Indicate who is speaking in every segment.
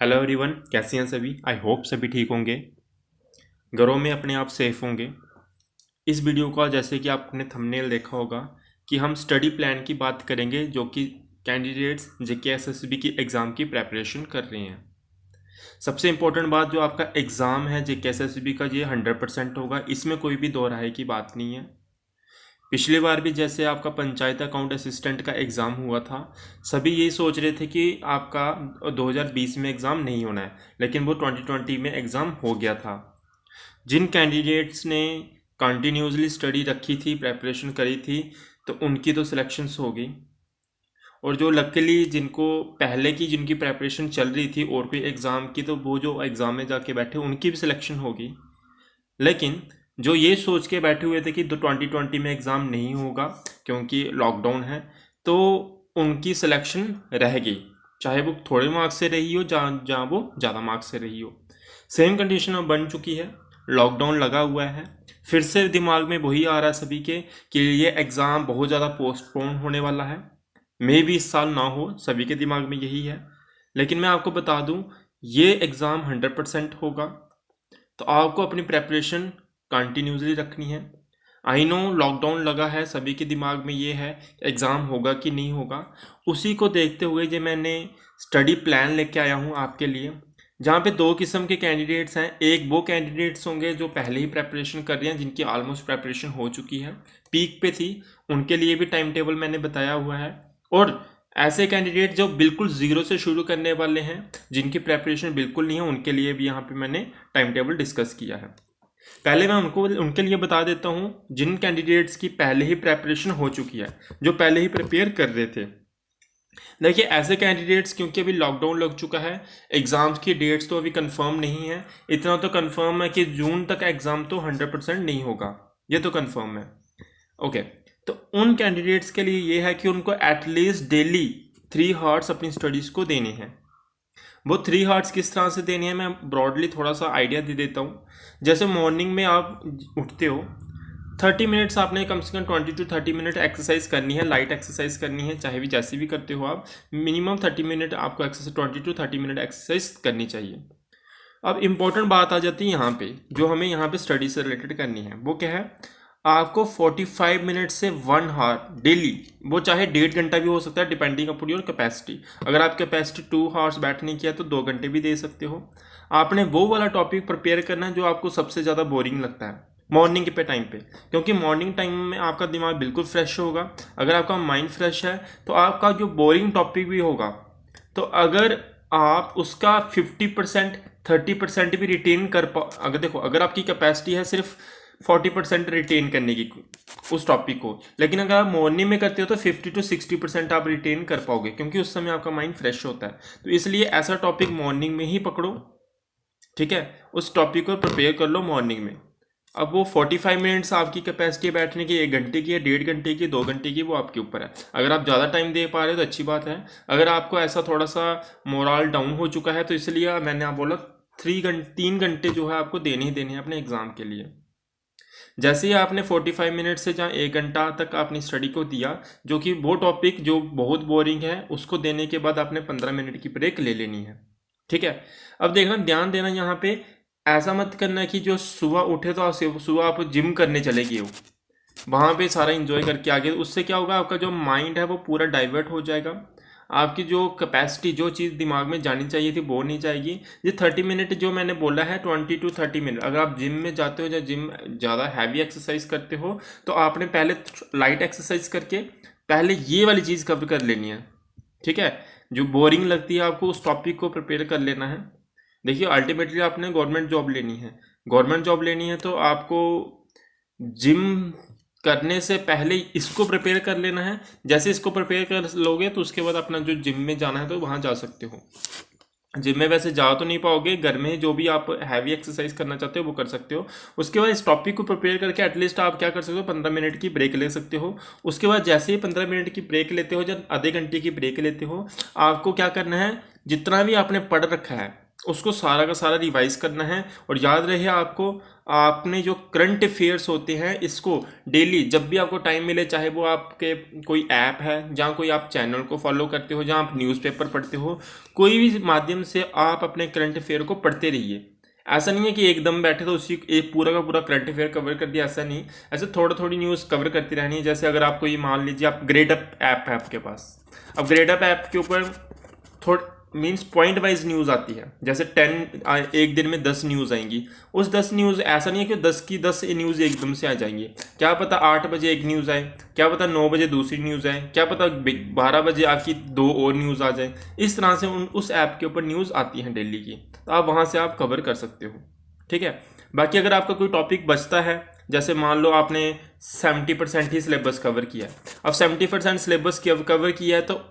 Speaker 1: Hello everyone, कैसे हैं सभी। आई होप सभी ठीक होंगे, घरों में अपने आप सेफ होंगे। इस वीडियो का जैसे कि आपने थंबनेल देखा होगा कि हम स्टडी प्लान की बात करेंगे जो कि कैंडिडेट्स जेके एसएसबी की एग्ज़ाम की प्रेपरेशन कर रहे हैं। सबसे इम्पोर्टेंट बात, जो आपका एग्ज़ाम है जेके एसएसबी का, ये 100% होगा, इसमें कोई भी दो राय की बात नहीं है। पिछली बार भी जैसे आपका पंचायत अकाउंट असिस्टेंट का एग्ज़ाम हुआ था, सभी यही सोच रहे थे कि आपका 2020 में एग्ज़ाम नहीं होना है, लेकिन वो 2020 में एग्ज़ाम हो गया था। जिन कैंडिडेट्स ने कंटिन्यूसली स्टडी रखी थी, प्रेपरेशन करी थी, तो उनकी तो सिलेक्शंस हो गई। और जो लकीली जिनको पहले की जिनकी प्रेपरेशन चल रही थी और कोई एग्ज़ाम की, तो वो जो एग्ज़ाम में जाके बैठे उनकी भी सिलेक्शन होगी। लेकिन जो ये सोच के बैठे हुए थे कि 2020 में एग्ज़ाम नहीं होगा क्योंकि लॉकडाउन है, तो उनकी सिलेक्शन रह गई, चाहे वो थोड़े मार्क्स से रही हो, जहाँ वो ज़्यादा मार्क्स से रही हो। सेम कंडीशन अब बन चुकी है, लॉकडाउन लगा हुआ है, फिर से दिमाग में वही आ रहा है सभी के कि ये एग्ज़ाम बहुत ज़्यादा पोस्टपोन होने वाला है, मे भी इस साल ना हो, सभी के दिमाग में यही है। लेकिन मैं आपको बता दूं, ये एग्ज़ाम 100% होगा, तो आपको अपनी प्रेपरेशन कंटिन्यूसली रखनी है। आई नो लॉकडाउन लगा है, सभी के दिमाग में ये है एग्ज़ाम होगा कि नहीं होगा। उसी को देखते हुए जो मैंने स्टडी प्लान लेके आया हूँ आपके लिए, जहाँ पे दो किस्म के कैंडिडेट्स हैं। एक वो कैंडिडेट्स होंगे जो पहले ही प्रेपरेशन कर रहे हैं, जिनकी ऑलमोस्ट प्रेपरेशन हो चुकी है, पीक पे थी, उनके लिए भी टाइम टेबल मैंने बताया हुआ है। और ऐसे कैंडिडेट जो बिल्कुल ज़ीरो से शुरू करने वाले हैं, जिनकी प्रेपरेशन बिल्कुल नहीं है, उनके लिए भी यहाँ पे मैंने टाइम टेबल डिस्कस किया है। पहले मैं उनके लिए बता देता हूँ जिन कैंडिडेट्स की पहले ही प्रेपरेशन हो चुकी है, जो पहले ही प्रिपेयर कर रहे थे। देखिए, ऐसे कैंडिडेट्स, क्योंकि अभी लॉकडाउन लग चुका है, एग्ज़ाम्स की डेट्स तो अभी कंफर्म नहीं है। इतना तो कंफर्म है कि जून तक एग्ज़ाम तो 100% नहीं होगा, ये तो कंफर्म है। ओके, तो उन कैंडिडेट्स के लिए ये है कि उनको एटलीस्ट डेली 3 हार्स अपनी स्टडीज़ को देने हैं। वो 3 हार्स किस तरह से देने हैं, मैं ब्रॉडली थोड़ा सा आइडिया दे देता हूँ। जैसे मॉर्निंग में आप उठते हो, 30 मिनट्स आपने कम से कम 20 to 30 मिनट एक्सरसाइज करनी है, लाइट एक्सरसाइज करनी है, चाहे भी जैसे भी करते हो आप, मिनिमम 30 मिनट आपको एक्सरसाइज, 20 to 30 मिनट एक्सरसाइज करनी चाहिए। अब इम्पोर्टेंट बात आ जाती है यहाँ पे, जो हमें यहाँ पे स्टडी से रिलेटेड करनी है, वो क्या है, आपको 45 मिनट से 1 हार डेली, वो चाहे 1.5 घंटा भी हो सकता है, डिपेंडिंग अपॉन योर कैपेसिटी। अगर आप कैपेसिटी 2 हार्स बैठने की है तो 2 घंटे भी दे सकते हो। आपने वो वाला टॉपिक प्रिपेयर करना है जो आपको सबसे ज़्यादा बोरिंग लगता है मॉर्निंग पे टाइम पे, क्योंकि मॉर्निंग टाइम में आपका दिमाग बिल्कुल फ्रेश होगा। अगर आपका माइंड फ्रेश है तो आपका जो बोरिंग टॉपिक भी होगा, तो अगर आप उसका 50% 30% भी रिटेन कर पा, अगर देखो, अगर आपकी कैपेसिटी है सिर्फ 40% रिटेन करने की उस टॉपिक को, लेकिन अगर आप मॉर्निंग में करते हो तो 50 to 60% आप रिटेन कर पाओगे, क्योंकि उस समय आपका माइंड फ्रेश होता है। तो इसलिए ऐसा टॉपिक मॉर्निंग में ही पकड़ो, ठीक है, उस टॉपिक को प्रिपेयर कर लो मॉर्निंग में। अब वो 45 मिनट्स आपकी कैपेसिटी है बैठने की, 1 घंटे की है, 1.5 घंटे की, 2 घंटे की, वो आपके ऊपर है। अगर आप ज़्यादा टाइम दे पा रहे हो तो अच्छी बात है। अगर आपको ऐसा थोड़ा सा मोरल डाउन हो चुका है, तो इसलिए मैंने आप बोला 3 घंटे जो है आपको देने ही देने हैं अपने एग्ज़ाम के लिए। जैसे ही आपने 45 मिनट से जहाँ 1 घंटा तक आपने स्टडी को दिया, जो कि वो टॉपिक जो बहुत बोरिंग है, उसको देने के बाद आपने 15 मिनट की ब्रेक ले लेनी है, ठीक है। अब देखना, ध्यान देना यहाँ पे, ऐसा मत करना कि जो सुबह उठे तो सुबह आप जिम करने चले गए हो, वहाँ पे सारा इंजॉय करके आ गए, उससे क्या होगा, आपका जो माइंड है वो पूरा डाइवर्ट हो जाएगा। आपकी जो कैपेसिटी, जो चीज़ दिमाग में जानी चाहिए थी वो नहीं जाएगी। ये 30 मिनट जो मैंने बोला है, 20 to 30 मिनट, अगर आप जिम में जाते हो या जिम ज़्यादा हैवी एक्सरसाइज करते हो, तो आपने पहले लाइट एक्सरसाइज करके पहले ये वाली चीज़ कवर कर लेनी है, ठीक है। जो बोरिंग लगती है आपको, उस टॉपिक को प्रिपेयर कर लेना है। देखिए, अल्टीमेटली आपने गवर्नमेंट जॉब लेनी है, गवर्नमेंट जॉब लेनी है, तो आपको जिम करने से पहले इसको प्रिपेयर कर लेना है। जैसे इसको प्रिपेयर कर लोगे तो उसके बाद अपना जो जिम में जाना है तो वहाँ जा सकते हो। जिम में वैसे जा तो नहीं पाओगे, घर में जो भी आप हैवी एक्सरसाइज करना चाहते हो वो कर सकते हो। उसके बाद इस टॉपिक को प्रिपेयर करके एटलीस्ट आप क्या कर सकते हो, 15 मिनट की ब्रेक ले सकते हो। उसके बाद जैसे ही 15 मिनट की ब्रेक लेते हो, जब आधे घंटे की ब्रेक लेते हो, आपको क्या करना है, जितना भी आपने पढ़ रखा है उसको सारा का सारा रिवाइज करना है। और याद रहे आपको, आपने जो करंट अफेयर्स होते हैं इसको डेली जब भी आपको टाइम मिले, चाहे वो आपके कोई ऐप है, जहाँ कोई आप चैनल को फॉलो करते हो, जहाँ आप न्यूज़पेपर पढ़ते हो, कोई भी माध्यम से आप अपने करंट अफेयर को पढ़ते रहिए। ऐसा नहीं है कि एकदम बैठे तो उसी एक पूरा का पूरा करंट अफेयर कवर कर दिया, ऐसा नहीं। ऐसे थोड़ी थोड़ी न्यूज़ कवर करती रहनी है। जैसे अगर आपको ये मान लीजिए आप ग्रेड अप ऐप है आपके पास, अब ग्रेड अप ऐप के ऊपर थोड़ा मीन्स पॉइंट वाइज न्यूज़ आती है। जैसे एक दिन में 10 न्यूज़ आएंगी। उस 10 न्यूज़ ऐसा नहीं है कि 10 की 10 न्यूज़ एकदम से आ जाएंगी। क्या पता 8 बजे एक न्यूज़ आए, क्या पता 9 बजे दूसरी न्यूज़ आए, क्या पता 12 बजे आपकी 2 और न्यूज़ आ जाए। इस तरह से उस ऐप के ऊपर न्यूज़ आती हैं डेली की, तो आप वहाँ से आप कवर कर सकते हो। ठीक है। बाकी अगर आपका कोई टॉपिक बचता है, जैसे मान लो आपने 70% ही सिलेबस कवर किया है, अब 70% सिलेबस कवर किया है, तो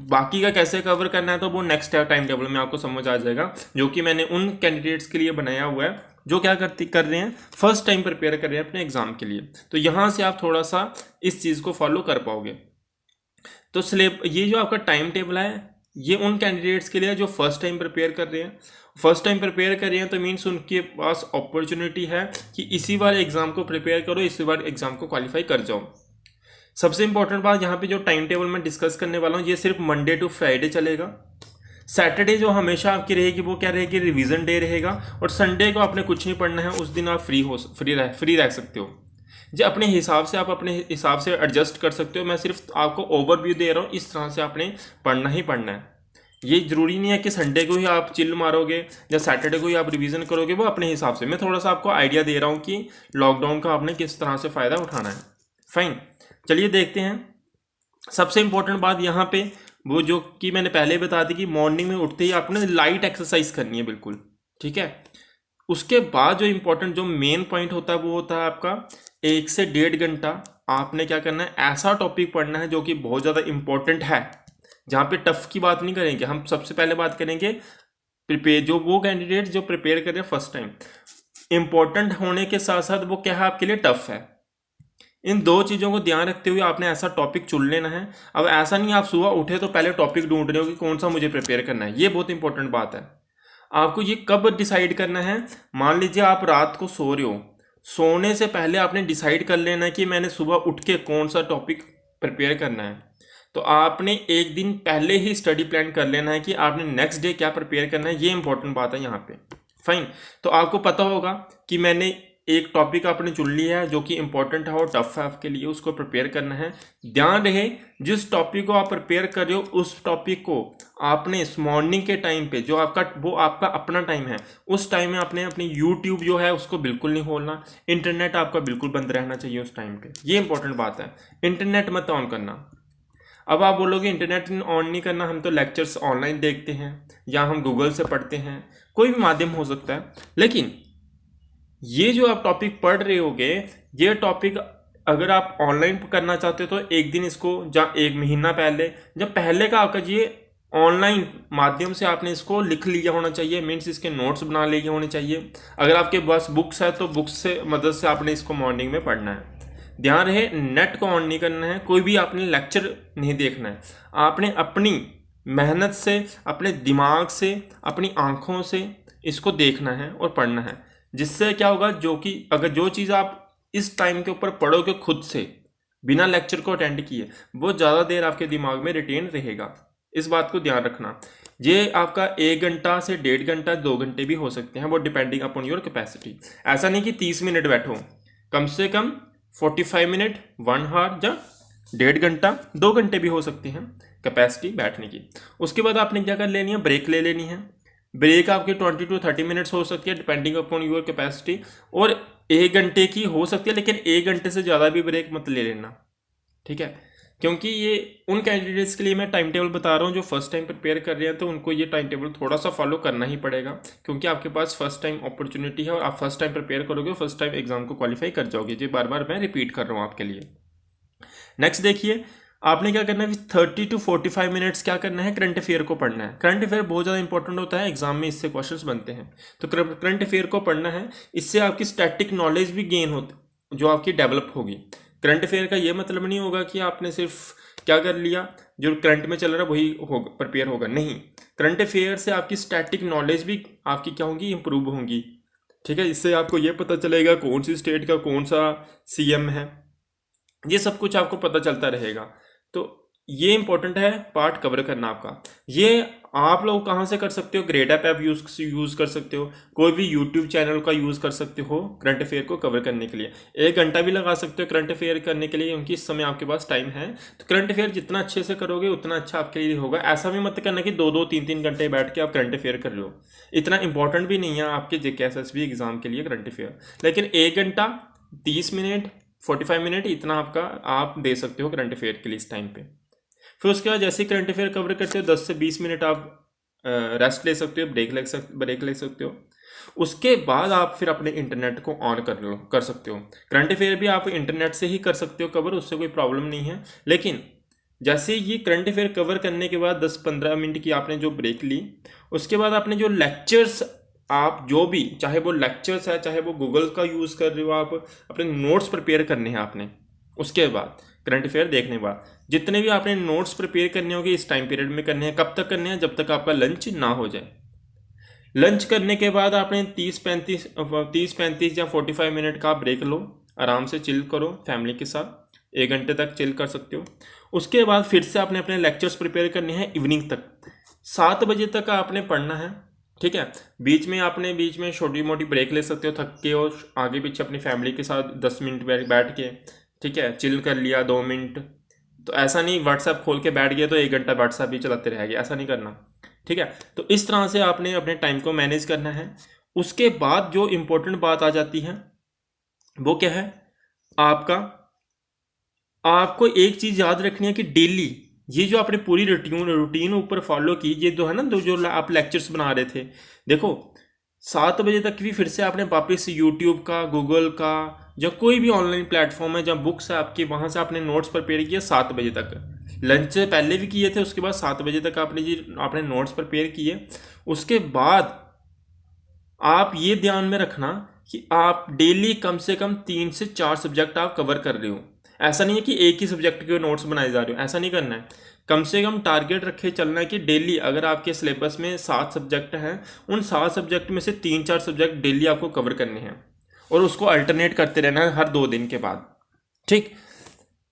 Speaker 1: बाकी का कैसे कवर करना है तो वो नेक्स्ट टाइम टेबल में आपको समझ आ जाएगा, जो कि मैंने उन कैंडिडेट्स के लिए बनाया हुआ है जो क्या कर रहे हैं, फर्स्ट टाइम प्रिपेयर कर रहे हैं अपने एग्जाम के लिए। तो यहाँ से आप थोड़ा सा इस चीज़ को फॉलो कर पाओगे। तो ये जो आपका टाइम टेबल है, ये उन कैंडिडेट्स के लिए जो फर्स्ट टाइम प्रिपेयर कर रहे हैं। फर्स्ट टाइम प्रिपेयर कर रहे हैं तो मीन्स उनके पास अपॉर्चुनिटी है कि इसी बार एग्जाम को प्रिपेयर करो, इसी बार एग्जाम को क्वालिफाई कर जाओ। सबसे इंपॉर्टेंट बात यहाँ पे जो टाइम टेबल में डिस्कस करने वाला हूँ, ये सिर्फ मंडे टू फ्राइडे चलेगा। सैटरडे जो हमेशा आपकी रहेगी वो क्या रहेगी, रिवीजन डे रहेगा। और संडे को आपने कुछ नहीं पढ़ना है, उस दिन आप फ्री रह सकते हो। जो अपने हिसाब से आप अपने हिसाब से एडजस्ट कर सकते हो। मैं सिर्फ आपको ओवरव्यू दे रहा हूँ, इस तरह से आपने पढ़ना ही पढ़ना है। ये जरूरी नहीं है कि संडे को ही आप चिल मारोगे या सैटरडे को ही आप रिवीजन करोगे, वो अपने हिसाब से। मैं थोड़ा सा आपको आइडिया दे रहा हूँ कि लॉकडाउन का आपने किस तरह से फ़ायदा उठाना है। फाइन, चलिए देखते हैं। सबसे इंपॉर्टेंट बात यहाँ पे वो जो कि मैंने पहले बता दी कि मॉर्निंग में उठते ही आपने लाइट एक्सरसाइज करनी है बिल्कुल। ठीक है। उसके बाद जो इंपॉर्टेंट जो मेन पॉइंट होता है वो होता है आपका 1 से 1.5 घंटा आपने क्या करना है, ऐसा टॉपिक पढ़ना है जो कि बहुत ज़्यादा इंपॉर्टेंट है। जहाँ पे टफ की बात नहीं करेंगे हम, सबसे पहले बात करेंगे प्रिपेयर, जो वो कैंडिडेट जो प्रिपेयर कर रहे हैं फर्स्ट टाइम। इंपॉर्टेंट होने के साथ साथ वो क्या है आपके लिए, टफ है। इन दो चीज़ों को ध्यान रखते हुए आपने ऐसा टॉपिक चुन लेना है। अब ऐसा नहीं आप सुबह उठे तो पहले टॉपिक ढूंढ रहे हो कि कौन सा मुझे प्रिपेयर करना है, ये बहुत इंपॉर्टेंट बात है। आपको ये कब डिसाइड करना है, मान लीजिए आप रात को सो रहे हो, सोने से पहले आपने डिसाइड कर लेना है कि मैंने सुबह उठ के कौन सा टॉपिक प्रिपेयर करना है। तो आपने एक दिन पहले ही स्टडी प्लान कर लेना है कि आपने नेक्स्ट डे क्या प्रिपेयर करना है, ये इंपॉर्टेंट बात है यहाँ पे। फाइन, तो आपको पता होगा कि मैंने एक टॉपिक आपने चुन लिया है जो कि इंपॉर्टेंट है और टफ है आपके लिए, उसको प्रिपेयर करना है। ध्यान रहे जिस टॉपिक को आप प्रिपेयर कर रहे हो उस टॉपिक को आपने मॉर्निंग के टाइम पे, जो आपका अपना टाइम है, उस टाइम में आपने अपनी यूट्यूब जो है उसको बिल्कुल नहीं खोलना। इंटरनेट आपका बिल्कुल बंद रहना चाहिए उस टाइम पे, ये इंपॉर्टेंट बात है। इंटरनेट मत ऑन करना। अब आप बोलोगे इंटरनेट ऑन नहीं करना, हम तो लेक्चर्स ऑनलाइन देखते हैं या हम गूगल से पढ़ते हैं, कोई भी माध्यम हो सकता है। लेकिन ये जो आप टॉपिक पढ़ रहे होगे, ये टॉपिक अगर आप ऑनलाइन करना चाहते हो तो एक दिन इसको, जहाँ 1 महीना पहले, जब पहले का आपका ये ऑनलाइन माध्यम से आपने इसको लिख लिया होना चाहिए, मीन्स इसके नोट्स बना लिए होने चाहिए। अगर आपके पास बुक्स है तो बुक्स से मदद से आपने इसको मॉर्निंग में पढ़ना है। ध्यान रहे नेट को ऑन नहीं करना है, कोई भी आपने लेक्चर नहीं देखना है। आपने अपनी मेहनत से, अपने दिमाग से, अपनी आंखों से इसको देखना है और पढ़ना है। जिससे क्या होगा, जो कि अगर जो चीज़ आप इस टाइम के ऊपर पढ़ोगे खुद से बिना लेक्चर को अटेंड किए, वो ज़्यादा देर आपके दिमाग में रिटेन रहेगा। इस बात को ध्यान रखना। ये आपका 1 घंटा से 1.5 घंटा 2 घंटे भी हो सकते हैं, वो डिपेंडिंग अपॉन योर कैपेसिटी। ऐसा नहीं कि 30 मिनट बैठो, कम से कम 45 मिनट, 1 आवर या 1.5 घंटा, 2 घंटे भी हो सकते हैं कैपेसिटी बैठने की। उसके बाद आपने क्या कर लेनी है, ब्रेक ले लेनी है। ब्रेक आपकी 20 to 30 मिनट्स हो सकती है डिपेंडिंग अपॉन योर कैपेसिटी, और 1 घंटे की हो सकती है, लेकिन 1 घंटे से ज़्यादा भी ब्रेक मत ले लेना। ठीक है, क्योंकि ये उन कैंडिडेट्स के लिए मैं टाइम टेबल बता रहा हूँ जो फर्स्ट टाइम प्रिपेयर कर रहे हैं, तो उनको ये टाइम टेबल थोड़ा सा फॉलो करना ही पड़ेगा, क्योंकि आपके पास फर्स्ट टाइम अपॉर्चुनिटी है और आप फर्स्ट टाइम प्रिपेयर करोगे, फर्स्ट टाइम एग्जाम को क्वालिफाई कर जाओगे। ये बार बार मैं रिपीट कर रहा हूँ आपके लिए। नेक्स्ट देखिए, आपने क्या करना है, 30 to 45 मिनट्स क्या करना है, करंट अफेयर को पढ़ना है। करंट अफेयर बहुत ज़्यादा इंपॉर्टेंट होता है, एग्जाम में इससे क्वेश्चंस बनते हैं। तो करंट अफेयर को पढ़ना है, इससे आपकी स्टैटिक नॉलेज भी गेन होती, जो आपकी डेवलप होगी। करंट अफेयर का ये मतलब नहीं होगा कि आपने सिर्फ क्या कर लिया, जो करंट में चल रहा है वही होगा, प्रिपेयर होगा, नहीं। करंट अफेयर से आपकी स्टैटिक नॉलेज भी आपकी क्या होगी, इंप्रूव होंगी, ठीक है। इससे आपको ये पता चलेगा कौन सी स्टेट का कौन सा सीएम है, ये सब कुछ आपको पता चलता रहेगा। तो ये इंपॉर्टेंट है पार्ट कवर करना आपका। ये आप लोग कहाँ से कर सकते हो, ग्रेड ऐप यूज़ कर सकते हो, कोई भी यूट्यूब चैनल का यूज़ कर सकते हो करंट अफेयर को कवर करने के लिए। 1 घंटा भी लगा सकते हो करंट अफेयर करने के लिए, क्योंकि इस समय आपके पास टाइम है। तो करंट अफेयर जितना अच्छे से करोगे उतना अच्छा आपके लिए होगा। ऐसा भी मत करना कि 2-2, 3-3 घंटे बैठ के आप करंट अफेयर कर रहे हो, इतना इंपॉर्टेंट भी नहीं है आपके JKSSB एग्जाम के लिए करंट अफेयर। लेकिन 1 घंटा 30 मिनट 45 मिनट इतना आपका आप दे सकते हो करंट अफेयर के लिए इस टाइम पे। फिर उसके बाद जैसे ही करंट अफेयर कवर करते हो 10 से 20 मिनट आप रेस्ट ले सकते हो, ब्रेक ले सकते हो। उसके बाद आप फिर अपने इंटरनेट को ऑन कर सकते हो। करंट अफेयर भी आप इंटरनेट से ही कर सकते हो कवर, उससे कोई प्रॉब्लम नहीं है। लेकिन जैसे ये करंट अफेयर कवर करने के बाद 10-15 मिनट की आपने जो ब्रेक ली, उसके बाद आपने जो लेक्चर्स, आप जो भी, चाहे वो लेक्चर्स है चाहे वो गूगल का यूज़ कर रहे हो, आप अपने नोट्स प्रिपेयर करने हैं आपने। उसके बाद करंट अफेयर देखने के बाद जितने भी आपने नोट्स प्रिपेयर करने होंगे इस टाइम पीरियड में करने हैं। कब तक करने हैं, जब तक आपका लंच ना हो जाए। लंच करने के बाद आपने 30-35 या 45 मिनट का ब्रेक लो, आराम से चिल करो फैमिली के साथ, 1 घंटे तक चिल कर सकते हो। उसके बाद फिर से आपने अपने लेक्चर्स प्रिपेयर करने हैं इवनिंग तक, 7 बजे तक आपने पढ़ना है, ठीक है। बीच में छोटी मोटी ब्रेक ले सकते हो, थक के और आगे पीछे अपनी फैमिली के साथ 10 मिनट बैठ के, ठीक है, चिल कर लिया 2 मिनट। तो ऐसा नहीं व्हाट्सएप खोल के बैठ गए तो 1 घंटा व्हाट्सएप ही चलाते रहेंगे, ऐसा नहीं करना, ठीक है। तो इस तरह से आपने अपने टाइम को मैनेज करना है। उसके बाद जो इम्पोर्टेंट बात आ जाती है वो क्या है, आपको एक चीज़ याद रखनी है कि डेली ये जो आपने पूरी रूटीन ऊपर फॉलो की, ये जो है ना, जो आप लेक्चर्स बना रहे थे, देखो 7 बजे तक भी फिर से आपने वापस यूट्यूब का, गूगल का, या कोई भी ऑनलाइन प्लेटफॉर्म है जहाँ बुक्स है आपकी, वहाँ से आपने नोट्स प्रिपेयर किए 7 बजे तक। लंच से पहले भी किए थे, उसके बाद 7 बजे तक आपने नोट्स प्रिपेयर किए। उसके बाद आप ये ध्यान में रखना कि आप डेली कम से कम 3 से 4 सब्जेक्ट आप कवर कर रहे हो। ऐसा नहीं है कि एक ही सब्जेक्ट के नोट्स बनाए जा रहे हो, ऐसा नहीं करना है। कम से कम टारगेट रखे चलना है कि डेली, अगर आपके सिलेबस में 7 सब्जेक्ट हैं, उन 7 सब्जेक्ट में से 3-4 सब्जेक्ट डेली आपको कवर करने हैं, और उसको अल्टरनेट करते रहना है हर 2 दिन के बाद, ठीक।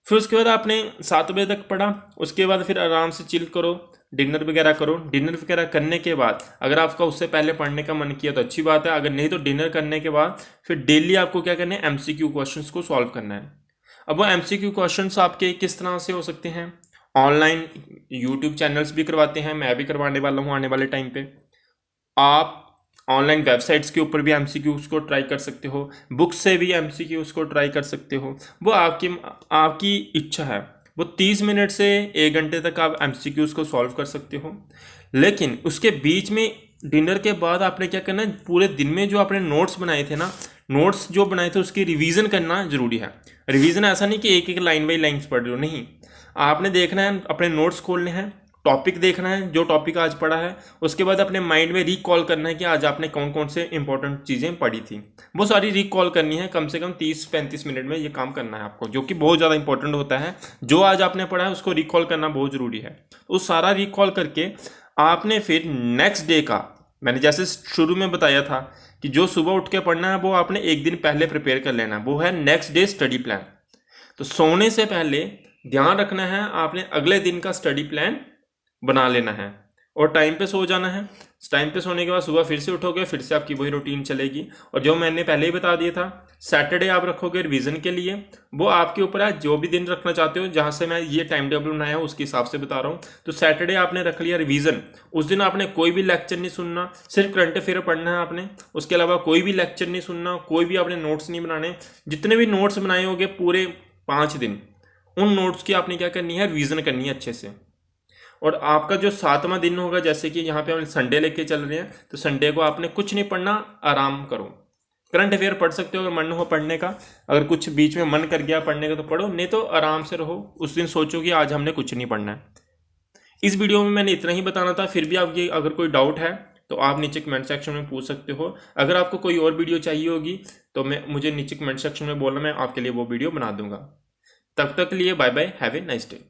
Speaker 1: फिर उसके बाद आपने 7 बजे तक पढ़ा, उसके बाद फिर आराम से चिल करो, डिनर वगैरह करो। डिनर वगैरह करने के बाद अगर आपका उससे पहले पढ़ने का मन किया तो अच्छी बात है, अगर नहीं तो डिनर करने के बाद फिर डेली आपको क्या करना है, MCQ क्वेश्चंस को सॉल्व करना है। अब वो MCQ क्वेश्चंस आपके किस तरह से हो सकते हैं, ऑनलाइन यूट्यूब चैनल्स भी करवाते हैं, मैं भी करवाने वाला हूँ आने वाले टाइम पे। आप ऑनलाइन वेबसाइट्स के ऊपर भी MCQs को ट्राई कर सकते हो, बुक्स से भी MCQs को ट्राई कर सकते हो, वो आपकी इच्छा है। वो 30 मिनट से 1 घंटे तक आप MCQs को सॉल्व कर सकते हो। लेकिन उसके बीच में डिनर के बाद आपने क्या करना है, पूरे दिन में जो आपने नोट्स बनाए थे ना, नोट्स जो बनाए थे उसकी रिवीजन करना जरूरी है। रिवीजन ऐसा नहीं कि एक लाइन बाई लाइन पढ़ रहे हो, नहीं, आपने देखना है, अपने नोट्स खोलने हैं, टॉपिक देखना है जो टॉपिक आज पढ़ा है, उसके बाद अपने माइंड में रिकॉल करना है कि आज आपने कौन कौन से इंपॉर्टेंट चीज़ें पढ़ी थी, वो सारी रिकॉल करनी है। कम से कम 30-35 मिनट में ये काम करना है आपको, जो कि बहुत ज़्यादा इंपॉर्टेंट होता है। जो आज आपने पढ़ा है उसको रिकॉल करना बहुत ज़रूरी है। तो सारा रिकॉल करके आपने फिर नेक्स्ट डे का, मैंने जैसे शुरू में बताया था कि जो सुबह उठ के पढ़ना है वो आपने 1 दिन पहले प्रिपेयर कर लेना है, वो है नेक्स्ट डे स्टडी प्लान। तो सोने से पहले ध्यान रखना है आपने अगले दिन का स्टडी प्लान बना लेना है, और टाइम पे सो जाना है। टाइम पे सोने के बाद सुबह फिर से उठोगे, फिर से आपकी वही रूटीन चलेगी। और जो मैंने पहले ही बता दिया था, सैटरडे आप रखोगे रिवीजन के लिए, वो आपके ऊपर है, जो भी दिन रखना चाहते हो। जहाँ से मैं ये टाइम टेबल बनाया हूँ उसके हिसाब से बता रहा हूँ। तो सैटरडे आपने रख लिया रिवीजन, उस दिन आपने कोई भी लेक्चर नहीं सुनना, सिर्फ करंट अफेयर पढ़ना है आपने, उसके अलावा कोई भी लेक्चर नहीं सुनना, कोई भी आपने नोट्स नहीं बनाने। जितने भी नोट्स बनाए होंगे पूरे 5 दिन, उन नोट्स की आपने क्या करनी है, रिवीजन करनी है अच्छे से। और आपका जो 7वां दिन होगा, जैसे कि यहाँ पे हम संडे लेके चल रहे हैं, तो संडे को आपने कुछ नहीं पढ़ना, आराम करो। करंट अफेयर पढ़ सकते हो अगर मन हो पढ़ने का, अगर कुछ बीच में मन कर गया पढ़ने का तो पढ़ो, नहीं तो आराम से रहो। उस दिन सोचो कि आज हमने कुछ नहीं पढ़ना है। इस वीडियो में मैंने इतना ही बताना था। फिर भी आपकी अगर कोई डाउट है तो आप नीचे कमेंट सेक्शन में पूछ सकते हो। अगर आपको कोई और वीडियो चाहिए होगी तो मुझे नीचे कमेंट सेक्शन में बोलना, मैं आपके लिए वो वीडियो बना दूंगा। तब तक के लिए bye bye, have a nice day.